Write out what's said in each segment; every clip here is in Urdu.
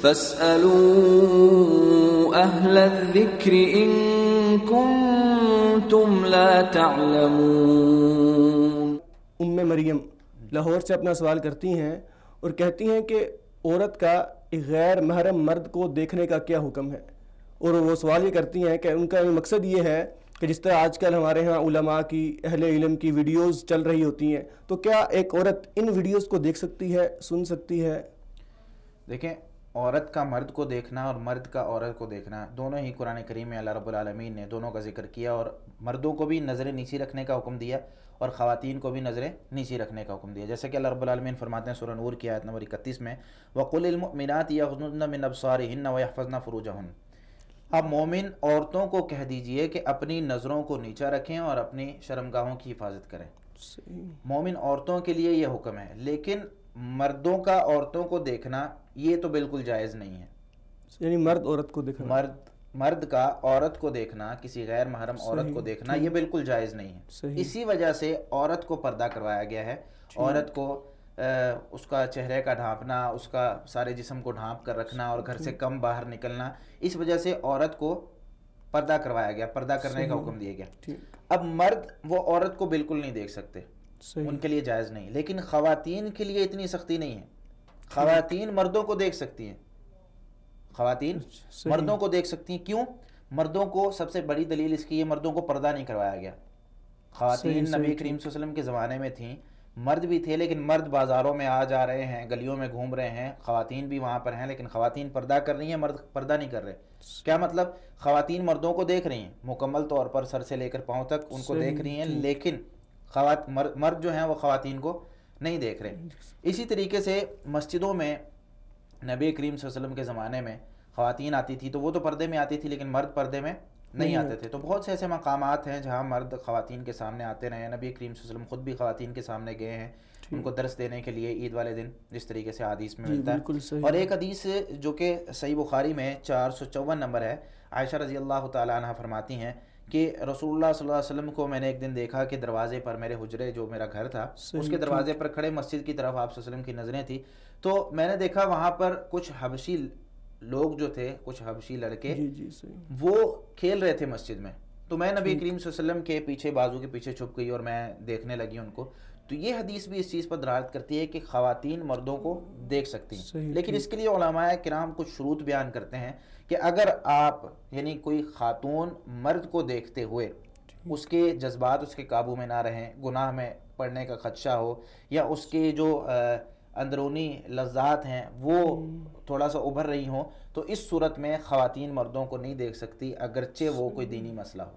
فاسألوا أهل الذكر إن كنتم لا تعلمون۔ مریم لاہور سے اپنا سوال کرتی ہیں اور کہتی ہیں کہ عورت کا ایک غیر محرم مرد کو دیکھنے کا کیا حکم ہے، اور وہ سوال یہ کرتی ہیں کہ ان کا مقصد یہ ہے کہ جس طرح آج کل ہمارے ہاں علماء کی، اہل علم کی ویڈیوز چل رہی ہوتی ہیں، تو کیا ایک عورت ان ویڈیوز کو دیکھ سکتی ہے، سن سکتی ہے؟ دیکھیں، عورت کا مرد کو دیکھنا اور مرد کا عورت کو دیکھنا دونوں ہی قرآن کریم میں اللہ رب العالمین نے دونوں کا ذکر کیا، اور مردوں کو بھی نظر نیچی رکھنے کا حکم دیا اور خواتین کو بھی نظر نیچی رکھنے کا حکم دیا، جیسے کہ اللہ رب العالمین فرماتے ہیں سورہ نور کی آیت نمبر 31 میں وَقُلِ الْمُؤْمِنَاتِ يَغْضُضْنَ مِنْ أَبْصَارِهِنَّ وَيَحْفَظْنَ فُرُوجَهُنَّ۔ اب مومن عورتوں کو کہہ دیجئے کہ اپنی نظروں کو نیچا رکھیں اور اپنی شرمگاہوں کی حفاظت کریں۔ مومن عورتوں کے لیے یہ حکم ہے، لیکن مردوں کا عورتوں کو دیکھنا یہ تو بالکل جائز نہیں ہے، یعنی مرد عورت کو دیکھنا، مرد کا عورت کو دیکھنا، کسی غیر محرم عورت کو دیکھنا یہ بالکل جائز نہیں ہے۔ اسی وجہ سے عورت کو پردہ کروایا گیا ہے، عورت کو اس کا چہرے کا ڈھانپنا، اس کا سارے جسم کو ڈھانپ کر رکھنا اور گھر سے کم باہر نکلنا، اس وجہ سے عورت کو پردہ کروایا گیا، پردہ کرنے کا حکم دیا گیا۔ اب مرد وہ عورت کو بالکل نہیں دیکھ سکتے، ان کے لیے جائز نہیں، لیکن خواتین کے لیے اتنی سختی نہیں ہے، خواتین مردوں کو دیکھ سکتی ہیں، خواتین مردوں کو دیکھ سکتی ہیں۔ کیوں؟ مردوں کو سب سے بڑی دلیل اس کی ہے، مردوں کو پردہ نہیں کروایا گیا۔ خواتین نبی کریم صلی اللہ علیہ وسلم کے زمانے میں تھیں، مرد بھی تھے، لیکن مرد بازاروں میں آ جا رہے ہیں، گلیوں میں گھوم رہے ہیں، خواتین بھی وہاں پر ہیں، لیکن خواتین پردہ کر رہی ہیں، مرد پردہ نہیں کر رہے۔ کیا مطلب؟ خواتین مردوں کو دیکھ رہی ہیں مکمل طور پر، سر سے لے کر پاؤں تک ان کو دیکھ رہی ہیں، لیکن مرد جو ہیں وہ خواتین کو نہیں دیکھ رہے۔ اسی طریقے سے مسجدوں میں نبی کریم صلی اللہ علیہ وسلم کے زمانے میں خواتین آتی تھی تو وہ تو پردے میں آتی تھی، لیکن مرد پردے میں نہیں آتے تھے۔ تو بہت سے ایسے مقامات ہیں جہاں مرد خواتین کے سامنے آتے رہے ہیں، نبی کریم صلی اللہ علیہ وسلم خود بھی خواتین کے سامنے گئے ہیں ان کو درس دینے کے لیے عید والے دن، جس طریقے سے حدیث میں ملتا ہے۔ اور ایک حدیث جو کہ صحیح بخاری میں 454 نمبر ہے، عائشہ رضی اللہ تعالیٰ عنہ فرماتی ہیں کہ رسول اللہ صلی اللہ علیہ وسلم کو میں نے ایک دن دیکھا کہ دروازے پر، میرے حجرے جو میرا گھر تھا اس کے دروازے پر کھڑے، مسجد کی طرف آپ صلی اللہ علیہ وسلم کی نظریں تھیں، تو میں نے دیکھا وہاں پر کچھ حبشی لوگ جو تھے، کچھ حبشی لڑکے وہ کھیل رہے تھے مسجد میں، تو میں نبی کریم صلی اللہ علیہ وسلم کے پیچھے، بازو کے پیچھے چھپ گئی اور میں دیکھنے لگی ان کو۔ تو یہ حدیث بھی اس چیز پر دلالت کرتی ہے کہ خواتین مردوں کو دیکھ سکتی ہیں، لیکن اس کے لیے علماء کرام کچھ شروط بیان کرتے ہیں کہ اگر آپ یعنی کوئی خاتون مرد کو دیکھتے ہوئے اس کے جذبات اس کے قابو میں نہ رہیں، گناہ میں پڑنے کا خدشہ ہو، یا اس کے جو اندرونی لذات ہیں وہ تھوڑا سا ابھر رہی ہوں، تو اس صورت میں خواتین مردوں کو نہیں دیکھ سکتی، اگرچہ وہ کوئی دینی مسئلہ ہو،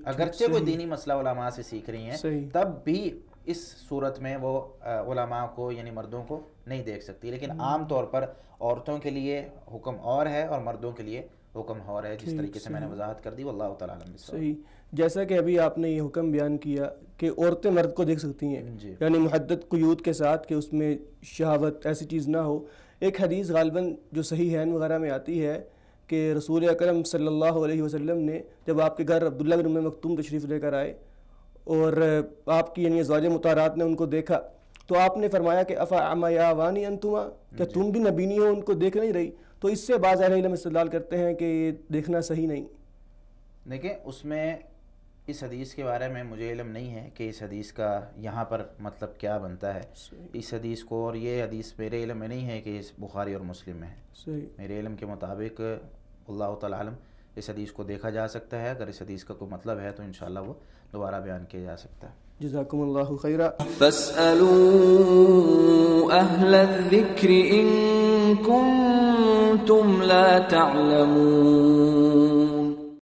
اگرچہ کوئی دینی مسئلہ علماء سے سیکھ رہی ہیں، تب بھی اس صورت میں وہ علماء کو یعنی مردوں کو نہیں دیکھ سکتی۔ لیکن عام طور پر عورتوں کے لیے حکم اور ہے اور مردوں کے لیے حکم اور ہے، جس طریقے سے میں نے وضاحت کر دی، واللہ تعالیٰ عالم بالصواب۔ صحیح، جیسا کہ ابھی آپ نے یہ حکم بیان کیا کہ عورتیں مرد کو دیکھ سکتی ہیں، یعنی محدد قیود کے ساتھ کہ اس میں شہوت ایسی چیز نہ ہو۔ ایک حدیث غالباً جو صحیحین وغیرہ میں آتی ہے کہ رسول اکرم صلی اللہ علیہ وسلم نے جب آپ کے گھر عبداللہ بن ام مکتوم تشریف لے کر آئے اور آپ کی یعنی ازواج مطہرات نے ان کو دیکھا تو آپ نے فرمایا کہ افعمیاوانی انتما، کیا تم بھی نبینی ہو، ان کو دیکھ نہیں رہی؟ تو اس سے بعض اہل علم استدلال کرتے ہیں کہ یہ دیکھنا صحیح نہیں۔ دیکھیں، اس میں اس حدیث کے بارے میں مجھے علم نہیں ہے کہ اس حدیث کا یہاں پر مطلب کیا بنتا ہے اس حدیث کو، اور یہ حدیث میرے علم میں نہیں ہے کہ اس بخاری اور مسلم میں ہے۔ میرے علم کے مطابق اللہ تعالیٰ عالم اس حدیث کو دیکھا جا سکتا ہے، اگر اس حدیث کا کوئی مطلب ہے تو انشاءاللہ وہ دوبارہ بیان کیا جا سکتا ہے۔ جزاکم اللہ خیرا۔ فاسألوا اہل الذکر ان کنتم لا تعلمون۔